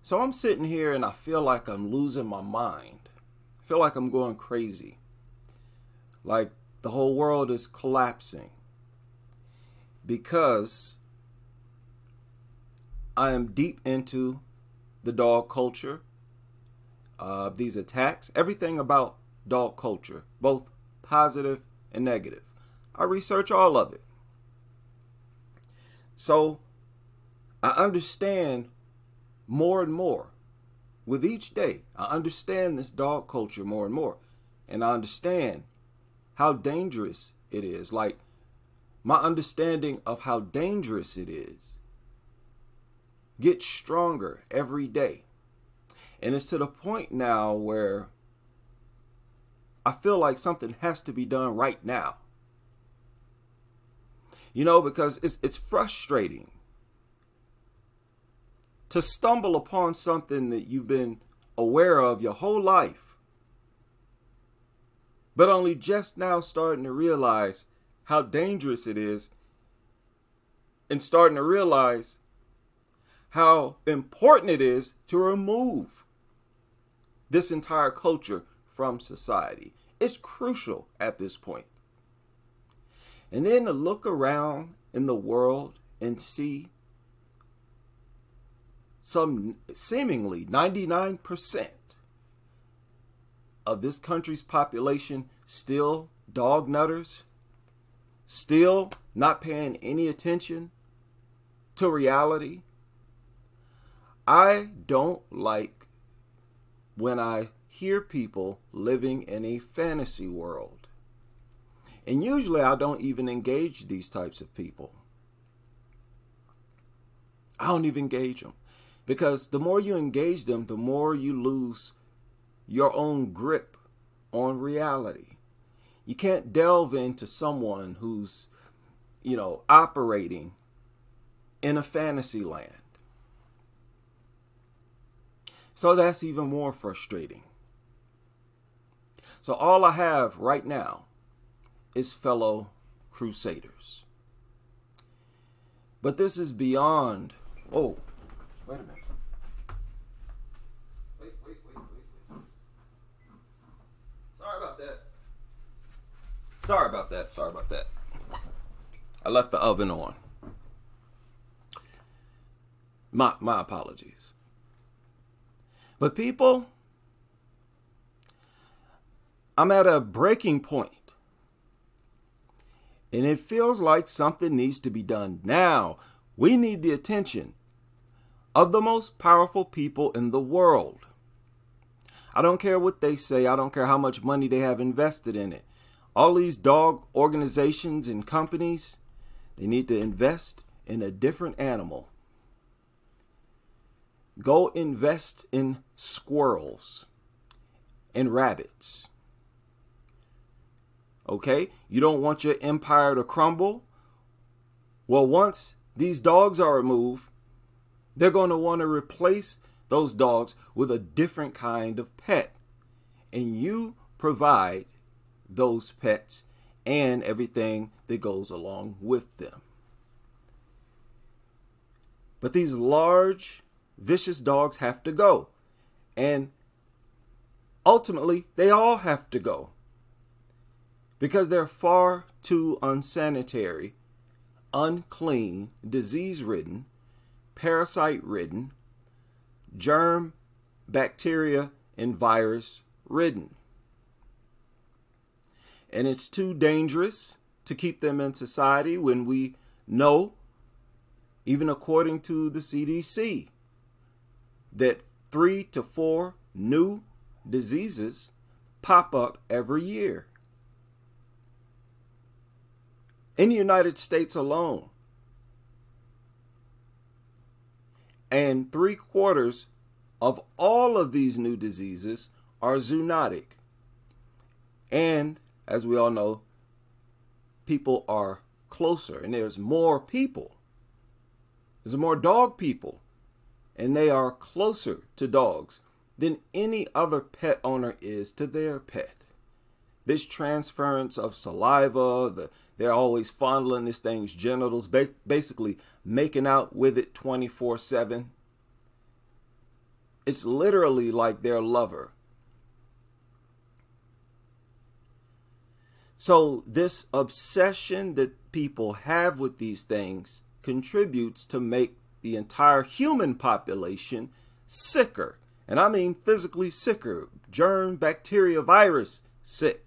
So I'm sitting here and I feel like I'm losing my mind. I feel like I'm going crazy. Like the whole world is collapsing because I am deep into the dog culture, these attacks, everything about dog culture, both positive and negative. I research all of it. So I understand more and more. With each day, I understand this dog culture more and more. And I understand how dangerous it is. Like, my understanding of how dangerous it is gets stronger every day. And it's to the point now where I feel like something has to be done right now. Because it's frustrating to stumble upon something that you've been aware of your whole life, but only just now starting to realize how dangerous it is, and starting to realize how important it is to remove this entire culture from society. It's crucial at this point. And then to look around in the world and see some seemingly 99% of this country's population still dog nutters, still not paying any attention to reality. I don't like when I hear people living in a fantasy world. And usually I don't even engage these types of people. I don't even engage them. Because the more you engage them, the more you lose your own grip on reality. You can't delve into someone who's, operating in a fantasy land. So that's even more frustrating. So all I have right now is fellow crusaders. But this is beyond... Oh, wait a minute. Wait. Sorry about that. I left the oven on. My apologies. But people, I'm at a breaking point. And it feels like something needs to be done now. We need the attention of the most powerful people in the world. I don't care what they say. I don't care how much money they have invested in it. All these dog organizations and companies, they need to invest in a different animal. Go invest in squirrels and rabbits. Okay? You don't want your empire to crumble? Well, once these dogs are removed, they're going to want to replace those dogs with a different kind of pet. And you provide those pets and everything that goes along with them. But these large, vicious dogs have to go. And ultimately, they all have to go. Because they're far too unsanitary, unclean, disease-ridden, parasite-ridden, germ, bacteria, and virus-ridden. And it's too dangerous to keep them in society when we know, even according to the CDC, that 3 to 4 new diseases pop up every year. In the United States alone. And 3/4 of all of these new diseases are zoonotic. And as we all know, people are closer and there's more people. There's more dog people. And they are closer to dogs than any other pet owner is to their pet. This transference of saliva, they're always fondling this thing's genitals, basically making out with it 24/7. It's literally like their lover. So this obsession that people have with these things contributes to make the entire human population sicker. And I mean physically sicker. Germ, bacteria, virus sick.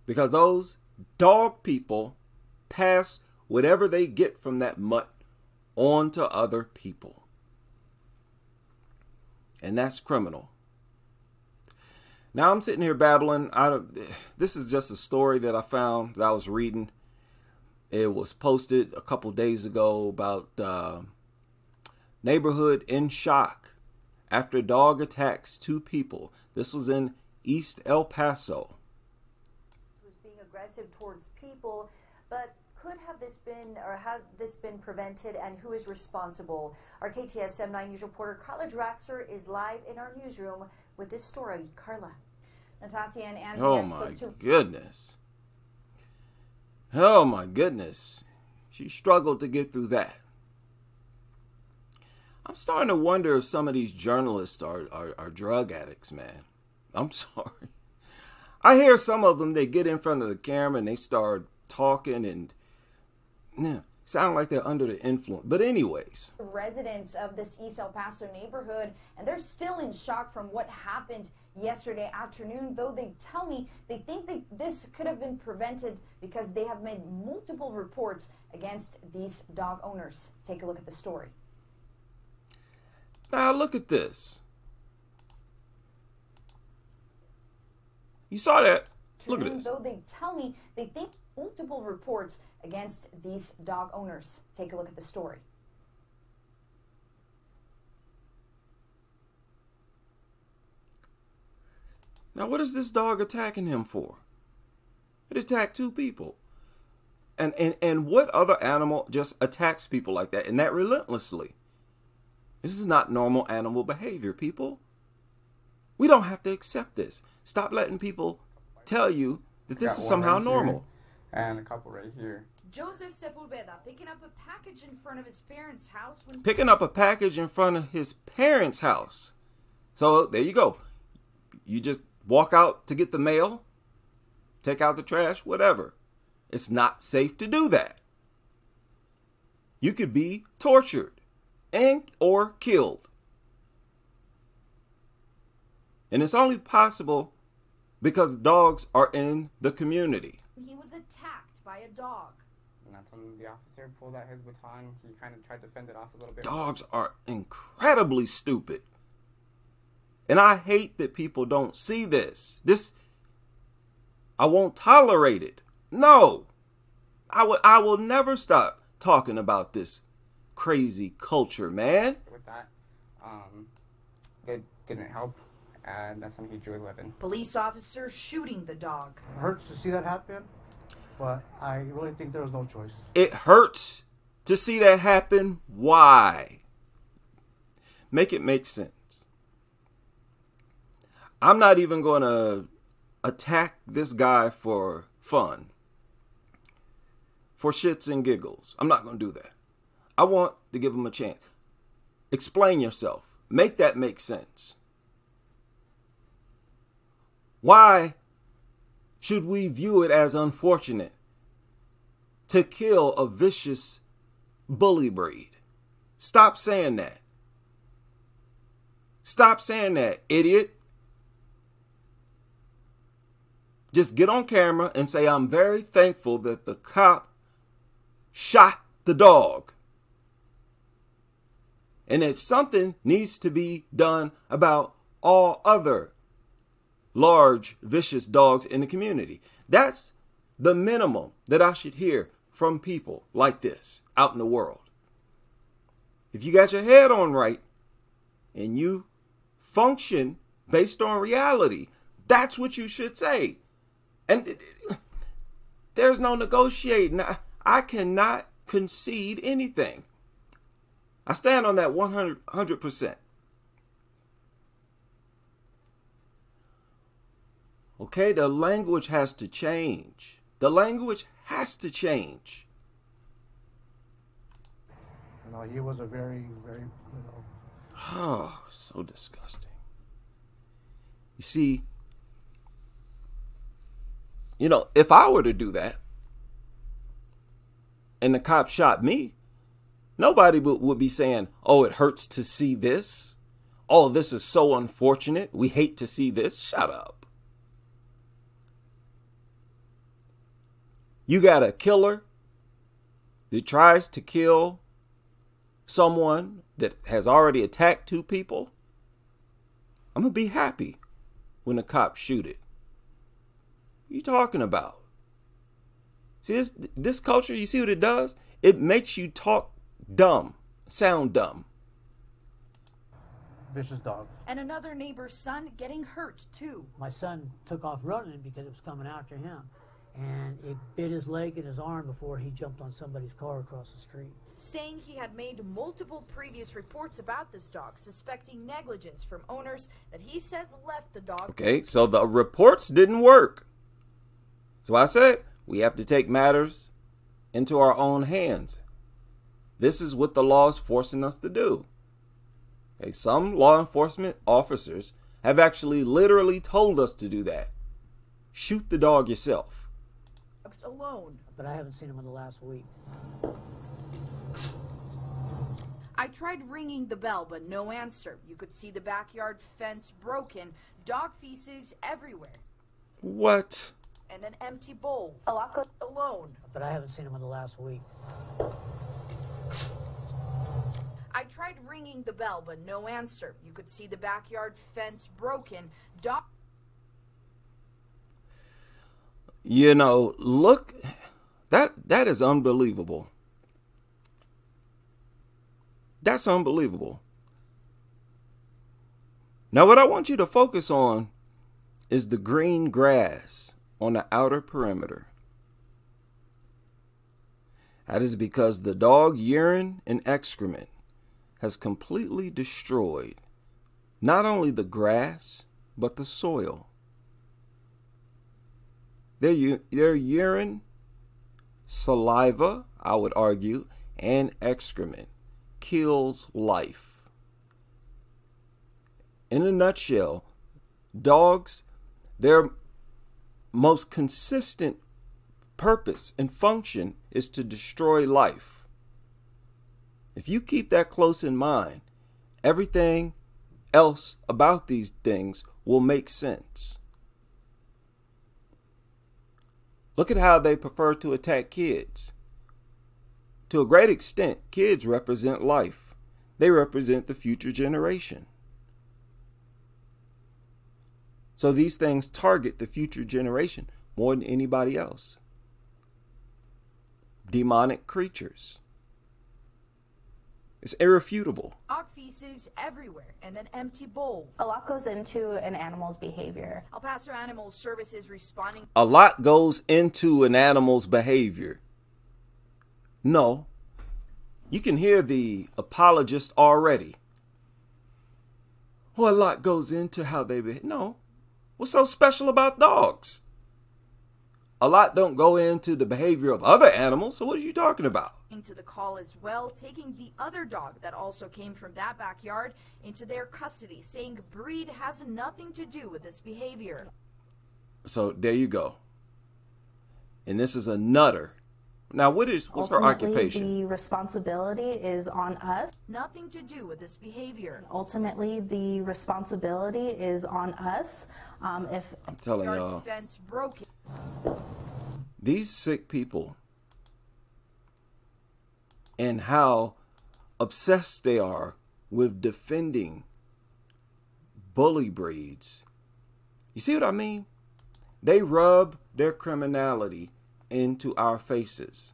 Because those dog people pass whatever they get from that mutt on to other people. And that's criminal. Now I'm sitting here babbling. This is just a story that I found that I was reading. It was posted a couple days ago about neighborhood in shock after dog attacks 2 people. This was in East El Paso. Was being aggressive towards people, but could have this been, or have this been prevented, and who is responsible? Our KTSM 9 News reporter Carla Draxler is live in our newsroom with this story. Carla. Natasha and Angie. Oh my goodness. Oh my goodness. She struggled to get through that. I'm starting to wonder if some of these journalists are drug addicts, man. I'm sorry. I hear some of them, they get in front of the camera and they start talking and sound like they're under the influence. But anyways. Residents of this East El Paso neighborhood, and they're still in shock from what happened yesterday afternoon, though they tell me they think that this could have been prevented because they have made multiple reports against these dog owners. Take a look at the story. Now look at this. You saw that? Look at this. Though they tell me they think multiple reports against these dog owners. Take a look at the story. Now, what is this dog attacking him for? It attacked 2 people. And what other animal just attacks people like that and that relentlessly? This is not normal animal behavior, people. We don't have to accept this. Stop letting people tell you that this is somehow normal. And a couple right here. Joseph Sepulveda picking up a package in front of his parents' house. Picking up a package in front of his parents' house. So there you go. You just walk out to get the mail, take out the trash, whatever. It's not safe to do that. You could be tortured and or killed. And it's only possible because dogs are in the community. He was attacked by a dog. And that's when the officer pulled out his baton. He kind of tried to fend it off a little bit. Dogs are incredibly stupid. And I hate that people don't see this. I won't tolerate it. No. I will never stop talking about this crazy culture, man. With that, it didn't help. And that's when he drew his weapon. Police officer shooting the dog. It hurts to see that happen, but I really think there was no choice. It hurts to see that happen. Why? Make it make sense. I'm not even going to attack this guy for fun, for shits and giggles. I'm not going to do that. I want to give him a chance. Explain yourself. Make that make sense. Why should we view it as unfortunate to kill a vicious bully breed? Stop saying that. Stop saying that, idiot. Just get on camera and say, I'm very thankful that the cop shot the dog. And that something needs to be done about all other large, vicious dogs in the community. That's the minimum that I should hear from people like this out in the world. If you got your head on right and you function based on reality, that's what you should say. And there's no negotiating. I cannot concede anything. I stand on that 100%. Okay, the language has to change. The language has to change. No, he was a very, very, Oh, so disgusting. You see, if I were to do that and the cop shot me, nobody would be saying, oh, it hurts to see this. Oh, this is so unfortunate. We hate to see this. Shut up. You got a killer that tries to kill someone that has already attacked two people. I'm going to be happy when the cops shoot it. What are you talking about? See, this culture, you see what it does? It makes you talk dumb, sound dumb. vicious dog. And another neighbor's son getting hurt, too. My son took off running because it was coming after him. And it bit his leg and his arm before he jumped on somebody's car across the street. Saying he had made multiple previous reports about this dog, suspecting negligence from owners that he says left the dog. Okay, so the reports didn't work. So I said we have to take matters into our own hands. This is what the law is forcing us to do. Okay, some law enforcement officers have actually literally told us to do that. Shoot the dog yourself. Alone. But I haven't seen him in the last week. I tried ringing the bell, but no answer. You could see the backyard fence broken, dog feces everywhere, What? and an empty bowl. Alone. But I haven't seen him in the last week. I tried ringing the bell, but no answer. You could see the backyard fence broken, dog. Look, that is unbelievable. That's unbelievable. Now, what I want you to focus on is the green grass on the outer perimeter. That is because the dog urine and excrement has completely destroyed not only the grass, but the soil. Their urine, saliva, I would argue, and excrement kills life. In a nutshell, dogs, their most consistent purpose and function is to destroy life. If you keep that close in mind, everything else about these things will make sense. Look at how they prefer to attack kids. To a great extent, kids represent life. They represent the future generation. So these things target the future generation more than anybody else. Demonic creatures. It's irrefutable. Dog feces everywhere and an empty bowl. A lot goes into an animal's behavior. El Paso Animal Services responding. A lot goes into an animal's behavior. No. You can hear the apologist already. Well, a lot goes into how they behave. No. What's so special about dogs? A lot don't go into the behavior of other animals, so what are you talking about? To the call as well, taking the other dog that also came from that backyard into their custody, saying breed has nothing to do with this behavior. So there you go. And this is a nutter. Now, what's her occupation? The responsibility is on us. Nothing to do with this behavior. Ultimately, the responsibility is on us. If I'm telling y'all, fence broken. These sick people and how obsessed they are with defending bully breeds. You see what I mean? They rub their criminality into our faces.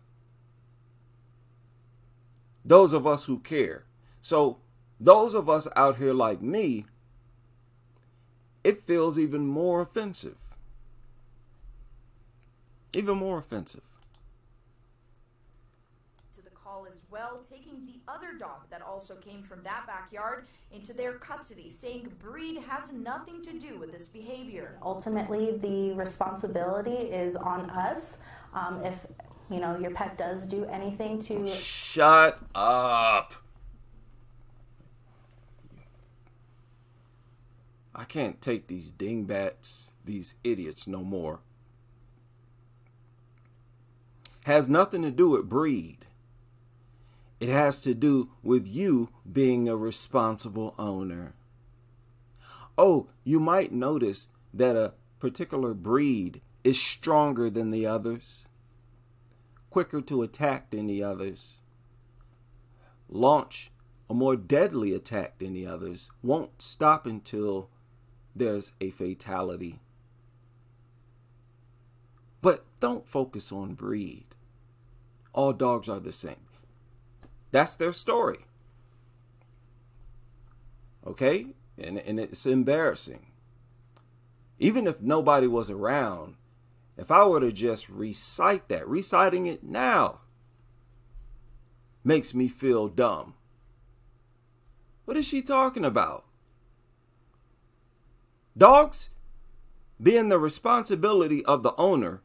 Those of us who care. So those of us out here like me, it feels even more offensive. Even more offensive. To the call as well, taking the other dog that also came from that backyard into their custody, saying breed has nothing to do with this behavior. ultimately, the responsibility is on us. If your pet does do anything to... Shut up. can't take these dingbats, these idiots no more. Has nothing to do with breed. It has to do with you being a responsible owner. Oh, you might notice that a particular breed is stronger than the others, quicker to attack than the others, launch a more deadly attack than the others, won't stop until there's a fatality. But don't focus on breed. All dogs are the same. That's their story. Okay? And it's embarrassing. Even if nobody was around, if I were to just recite that, reciting it now makes me feel dumb. What is she talking about? Dogs being the responsibility of the owner,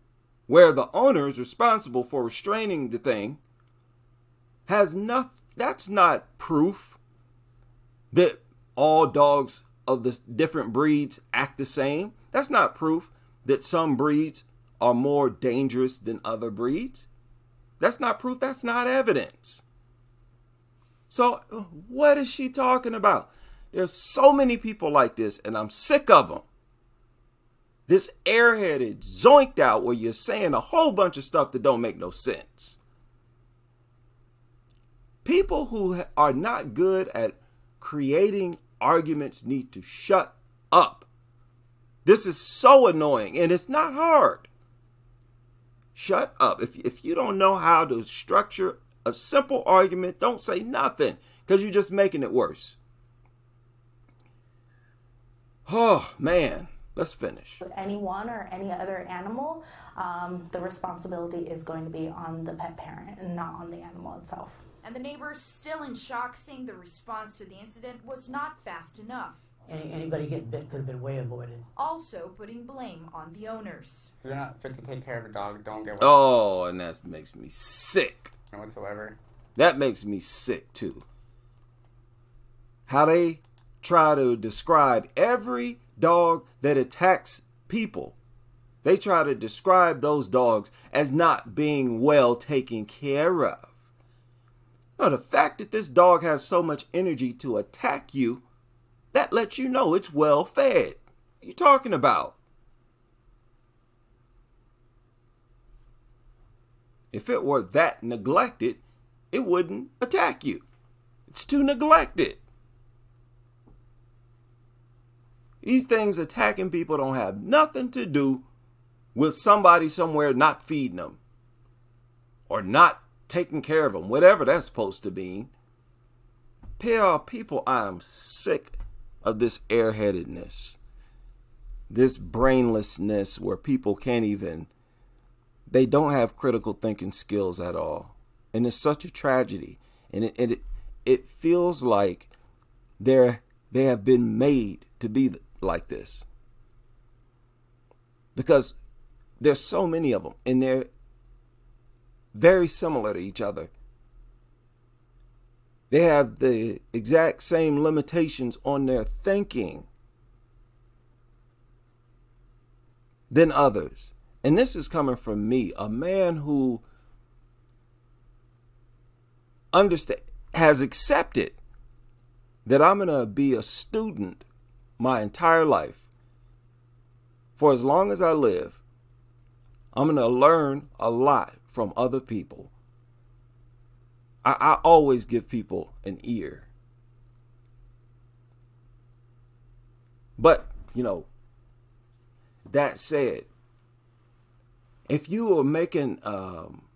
where the owner is responsible for restraining the thing, that's not proof that all dogs of the different breeds act the same. That's not proof that some breeds are more dangerous than other breeds. That's not proof. That's not evidence. So what is she talking about? There's so many people like this, and I'm sick of them. This airheaded, zoinked out where you're saying a whole bunch of stuff that don't make no sense. People who are not good at creating arguments need to shut up. This is so annoying, and it's not hard. Shut up. If you don't know how to structure a simple argument, don't say nothing, because you're just making it worse. Oh, man. Let's finish. With anyone or any other animal, the responsibility is going to be on the pet parent and not on the animal itself. And the neighbors still in shock, saying the response to the incident was not fast enough. Anybody getting bit could have been way avoided. Also putting blame on the owners. If you're not fit to take care of a dog, don't get one. Oh, and that makes me sick. Whatsoever. That makes me sick too. How they try to describe every dog that attacks people. They try to describe those dogs as not being well taken care of. Now, the fact that this dog has so much energy to attack you, that lets you know it's well fed. What are you talking about? If it were that neglected, it wouldn't attack you. It's too neglected. These things attacking people don't have nothing to do with somebody somewhere not feeding them or not taking care of them, whatever that's supposed to mean. People, I am sick of this airheadedness, this brainlessness where people can't even, they don't have critical thinking skills at all. And it's such a tragedy. And it feels like they have been made to be like this, because there's so many of them and they're very similar to each other. They have the exact same limitations on their thinking than others. And this is coming from me, a man who has accepted that I'm going to be a student my entire life. For as long as I live, I'm going to learn a lot from other people. I always give people an ear. But, that said, if you are making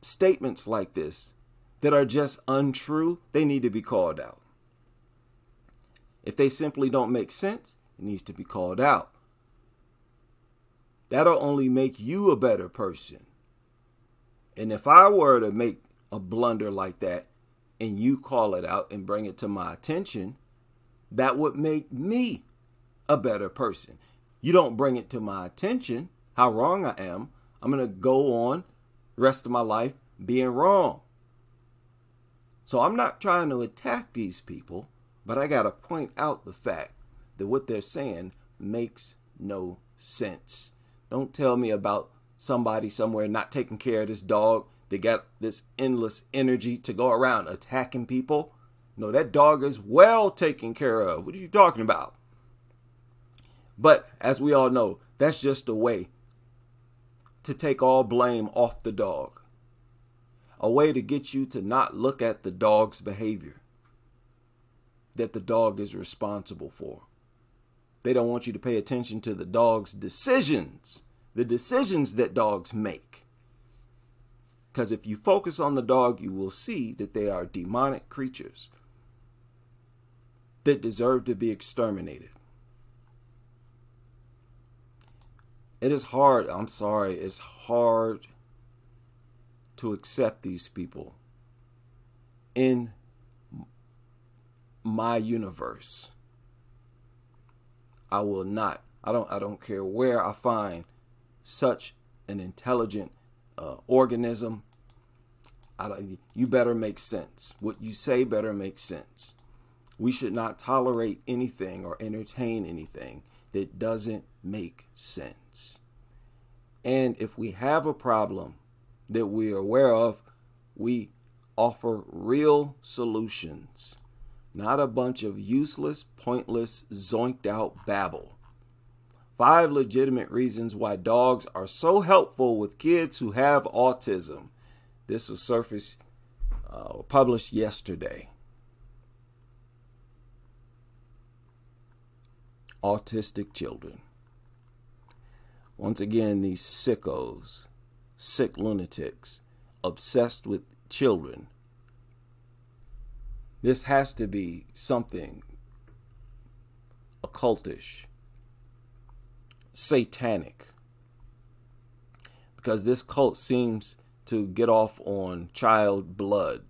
statements like this that are just untrue, they need to be called out. If they simply don't make sense, it needs to be called out. That'll only make you a better person. And if I were to make a blunder like that and you call it out and bring it to my attention, that would make me a better person. You don't bring it to my attention, how wrong I am, I'm going to go on the rest of my life being wrong. So I'm not trying to attack these people, but I got to point out the fact that what they're saying makes no sense. Don't tell me about somebody somewhere not taking care of this dog. They got this endless energy to go around attacking people. No, that dog is well taken care of. What are you talking about? But as we all know, that's just a way to take all blame off the dog. A way to get you to not look at the dog's behavior that the dog is responsible for. They don't want you to pay attention to the dog's decisions, the decisions that dogs make. Because if you focus on the dog, you will see that they are demonic creatures that deserve to be exterminated. It is hard, I'm sorry, it's hard to accept these people in my universe. I will not. I don't care where I find such an intelligent organism. You better make sense. What you say better make sense. We should not tolerate anything or entertain anything that doesn't make sense. And if we have a problem that we are aware of, we offer real solutions, not a bunch of useless, pointless, zoinked out babble. 5 legitimate reasons why dogs are so helpful with kids who have autism. This was published yesterday. Autistic children. Once again, these sickos, sick lunatics, obsessed with children. This has to be something occultish, satanic, because this cult seems to get off on child blood.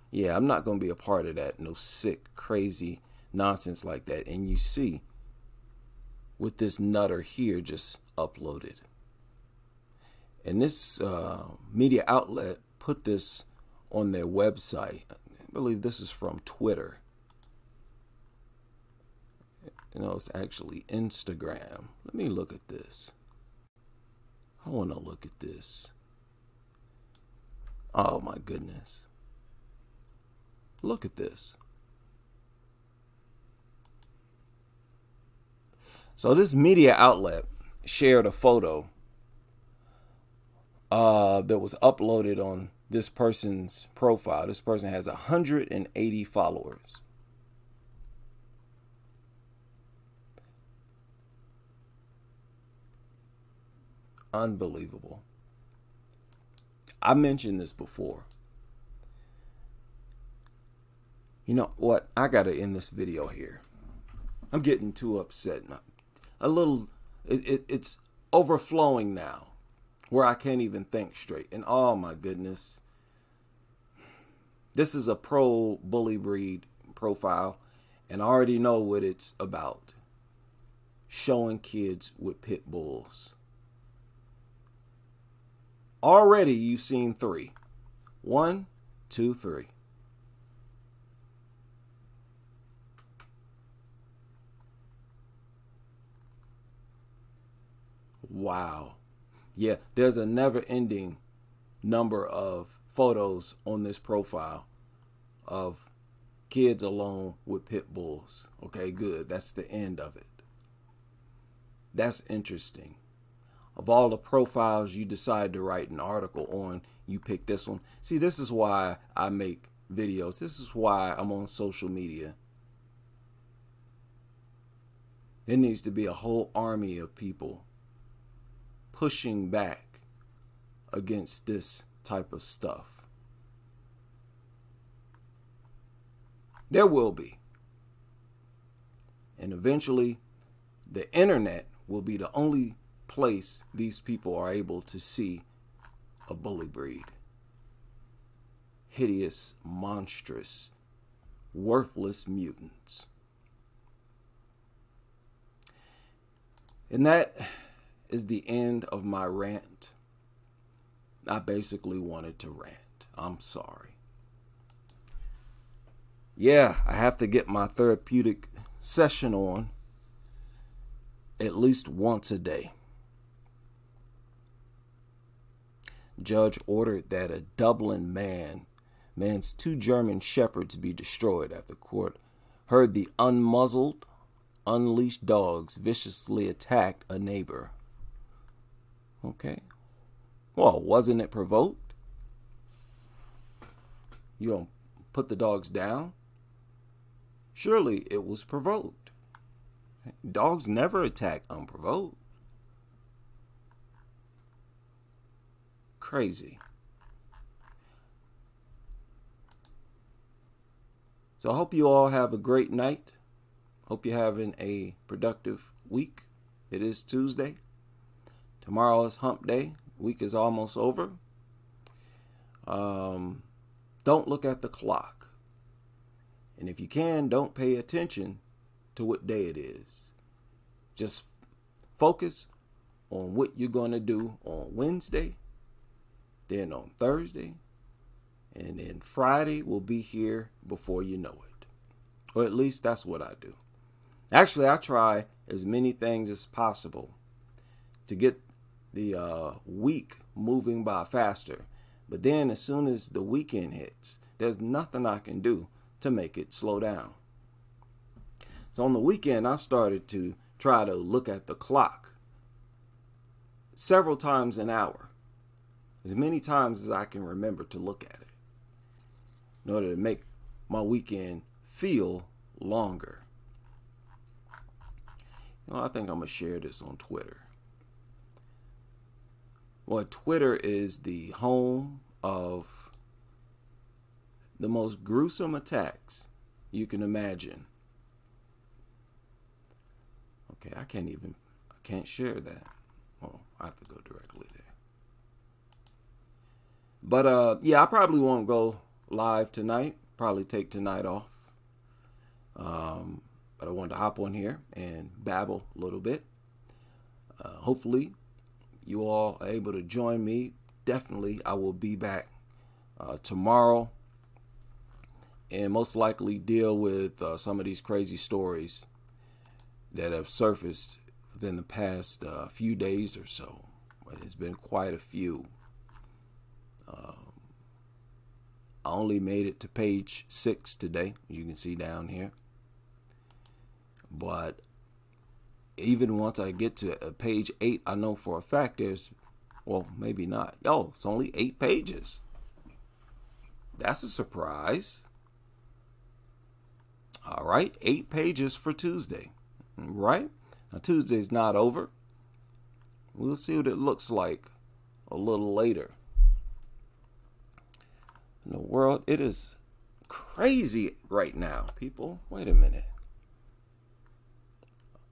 Yeah, I'm not going to be a part of that. No sick, crazy nonsense like that. And you see what this nutter here just uploaded. And this media outlet put this on their website. I believe this is from Twitter. You know, it's actually Instagram. Let me look at this. I want to look at this. Oh my goodness. Look at this. So this media outlet shared a photo that was uploaded on this person's profile. This person has 180 followers. Unbelievable. I mentioned this before. You know what? I gotta end this video here. I'm getting too upset. It's overflowing now, where I can't even think straight. And oh my goodness, this is a pro bully breed profile, and I already know what it's about. Showing kids with pit bulls. Already you've seen 3. 1, 2, 3. Wow. Yeah, there's a never-ending number of photos on this profile of kids alone with pit bulls. Okay, good. That's the end of it. That's interesting. Of all the profiles you decide to write an article on, you pick this one. See, this is why I make videos. This is why I'm on social media. There needs to be a whole army of people pushing back against this type of stuff. There will be. And eventually, the internet will be the only place these people are able to see a bully breed. Hideous, monstrous, worthless mutants. And that is the end of my rant. I basically wanted to rant. I'm sorry. Yeah, I have to get my therapeutic session on. at least once a day. Judge ordered that a Dublin man's 2 German shepherds be destroyed after court heard the unmuzzled, unleashed dogs viciously attacked a neighbor. Okay. Well, wasn't it provoked? You gonna put the dogs down? Surely it was provoked. Dogs never attack unprovoked. Crazy. So I hope you all have a great night. Hope you're having a productive week. It is Tuesday. Tomorrow is hump day. Week is almost over. Don't look at the clock. And if you can, don't pay attention to what day it is. Just focus on what you're going to do on Wednesday, then on Thursday, and then Friday will be here before you know it. Or at least that's what I do. Actually, I try as many things as possible to get the week moving by faster. But then as soon as the weekend hits, there's nothing I can do to make it slow down. So on the weekend, I've started to try to look at the clock several times an hour, as many times as I can remember to look at it, in order to make my weekend feel longer. You know, I think I'm going to share this on Twitter. Well, Twitter is the home of the most gruesome attacks you can imagine. Okay, I can't share that. Well, I have to go directly there. But yeah, I probably won't go live tonight. Probably take tonight off. But I wanted to hop on here and babble a little bit. Hopefully you all are able to join me. Definitely I will be back tomorrow and most likely deal with some of these crazy stories that have surfaced within the past few days or so. But it's been quite a few. I only made it to page 6 today, you can see down here. But even once I get to page 8, I know for a fact there's, well, maybe not. Yo, it's only 8 pages. That's a surprise. All right, 8 pages for Tuesday. Right? Now, Tuesday's not over. We'll see what it looks like a little later. In the world, it is crazy right now, people. Wait a minute.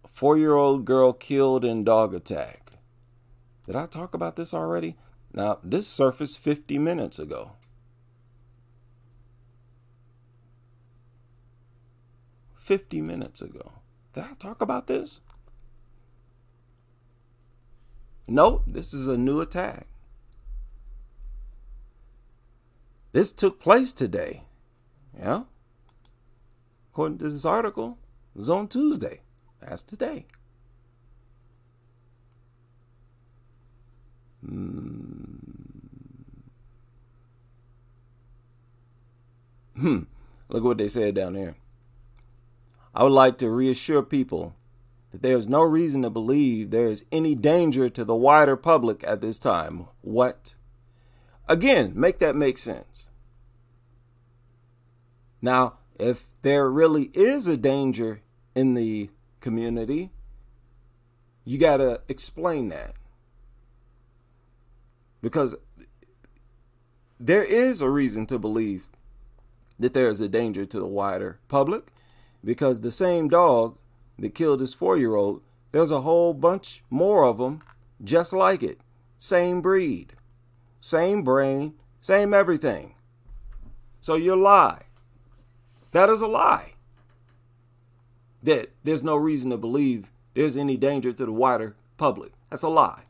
A 4-year-old girl killed in dog attack. Did I talk about this already? Now, this surfaced 50 minutes ago. 50 minutes ago. Did I talk about this? No, this is a new attack. This took place today. Yeah. According to this article, it was on Tuesday. That's today. Look what they said down here. I would like to reassure people that there is no reason to believe there is any danger to the wider public at this time. What? Again, make that make sense. Now, if there really is a danger in the community, you got to explain that. Because there is a reason to believe that there is a danger to the wider public, because the same dog that killed this 4-year-old, there's a whole bunch more of them just like it. Same breed, same brain, same everything. So you lie. That is a lie. That there's no reason to believe there's any danger to the wider public. That's a lie.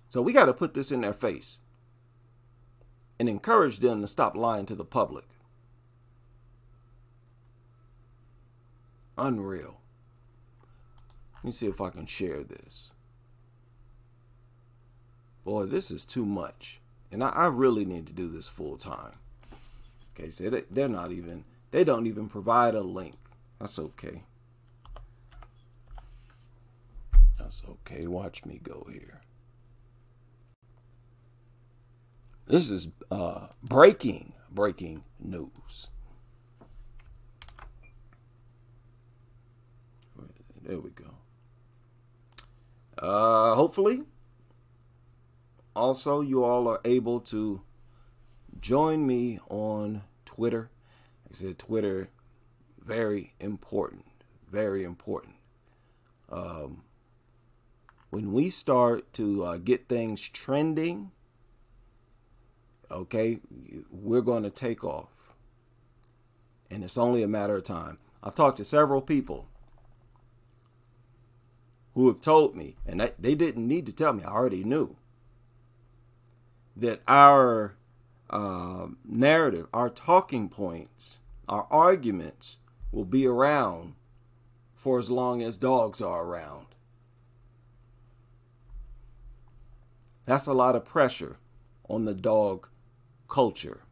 So we got to put this in their face and encourage them to stop lying to the public. Unreal. Let me see if I can share this. Boy, this is too much. And I really need to do this full time. Okay, so they don't even provide a link. That's okay. That's okay. Watch me go here. This is breaking news. There we go. Hopefully, also you all are able to join me on Twitter. Like I said, Twitter, very important, very important. When we start to get things trending, okay, we're going to take off. And it's only a matter of time. I've talked to several people who have told me, and they didn't need to tell me, I already knew, that our narrative, our talking points, our arguments will be around for as long as dogs are around. That's a lot of pressure on the dog culture,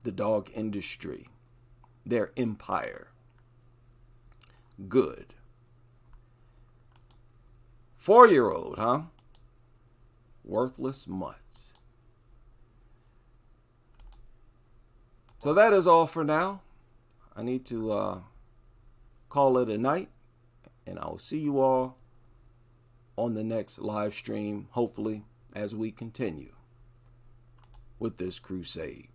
the dog industry, their empire. Good. 4-year-old, huh? Worthless mutts. So that is all for now. I need to call it a night, and I will see you all on the next live stream, hopefully, as we continue with this crusade.